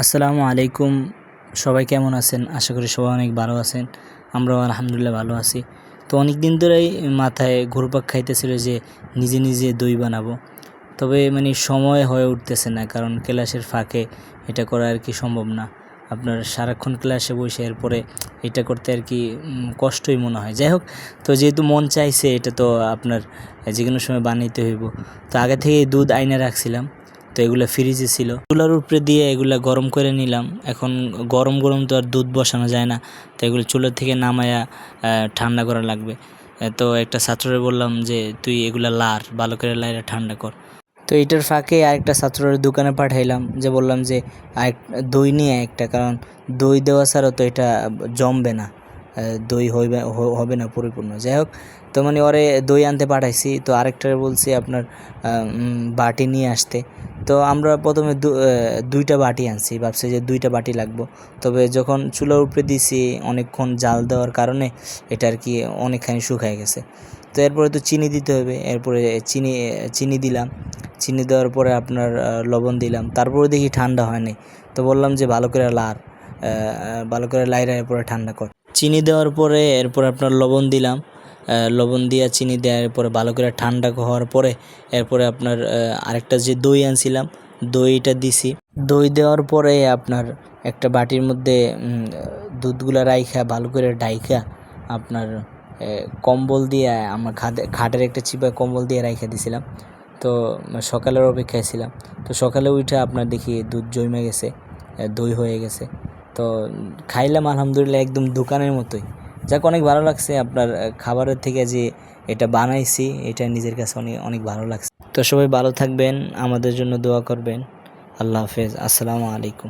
আসসালামু আলাইকুম। সবাই কেমন আছেন? আশা করি সবাই অনেক ভালো আছেন। আমরাও আলহামদুলিল্লাহ ভালো আছি। তো অনেক দিন ধরেই মাথায় ঘুরপাক খাইতেছিল যে নিজে নিজে দই বানাবো, তবে সময় হয়ে উঠতেছে না, কারণ ক্লাসের ফাঁকে এটা করা আর কি সম্ভব না। আপনার সারাক্ষণ ক্লাসে বসে এরপরে এটা করতে আর কি কষ্টই মনে হয়। যাই হোক, তো যেহেতু মন চাইছে, এটা তো আপনার যে কোনো সময় বানাইতে হইব। তো আগে থেকে দুধ আইনে রাখছিলাম, তো এগুলো ফ্রিজে ছিল। চুলার উপরে দিয়ে এগুলা গরম করে নিলাম। এখন গরম গরম তো আর দুধ বসানো যায় না, তো এগুলো চুলার থেকে নামায়া ঠান্ডা করা লাগবে। তো একটা ছাত্ররে বললাম যে তুই এগুলা ভালো করে লাইরা ঠান্ডা কর। তো এইটার ফাঁকে আরেকটা ছাত্রের দোকানে পাঠাইলাম, যে বললাম যে আরেক দই নিয়ে একটা, কারণ দই দেওয়া ছাড়া তো এটা জমবে না, দই হবে না পরিপূর্ণ। যাই হোক, তো ওরে দই আনতে পাঠাইছি। তো আরেকটারে বলছি আপনার বাটি নিয়ে আসতে। তো আমরা প্রথমে দুইটা বাটি আনছি, ভাবছি যে দুইটা বাটি লাগবো। তবে যখন চুলার উপরে দিছি, অনেকক্ষণ জাল দেওয়ার কারণে এটা আর কি অনেকখানি শুকায় গেছে। তো এরপরে তো চিনি দিতে হবে। এরপরে চিনি দিলাম। চিনি দেওয়ার পরে আপনার লবণ দিলাম। তারপরে দেখি ঠান্ডা হয়নি। তো বললাম যে ভালো করে লাইরা এরপরে ঠান্ডা কর। চিনি দেওয়ার পরে এরপর আপনার লবণ দিলাম। লবণ দিয়ে চিনি দেওয়ার পরে ভালো করে ঠান্ডা হওয়ার পরে এরপরে আপনার আরেকটা যে দই আনছিলাম, দইটা দিছি। দই দেওয়ার পরে আপনার একটা বাটির মধ্যে দুধগুলা রাইখা ভালো করে ডাইখা আপনার কম্বল দিয়ে, আমার খাটের একটা চিপা কম্বল দিয়ে রাইখা দিছিলাম। তো সকালের অপেক্ষায় ছিলাম। তো সকালে উঠে আপনার দেখি দুধ জমে গেছে, দই হয়ে গেছে। তো খাইলাম আলহামদুলিল্লাহ, একদম দোকানের মতোই। যাক, অনেক ভালো লাগছে। আপনার খাবারের থেকে যে এটা বানাইছি, এটা নিজের কাছে অনেক অনেক ভালো লাগছে। তো সবাই ভালো থাকবেন, আমাদের জন্য দোয়া করবেন। আল্লাহ হাফেজ। আসসালামু আলাইকুম।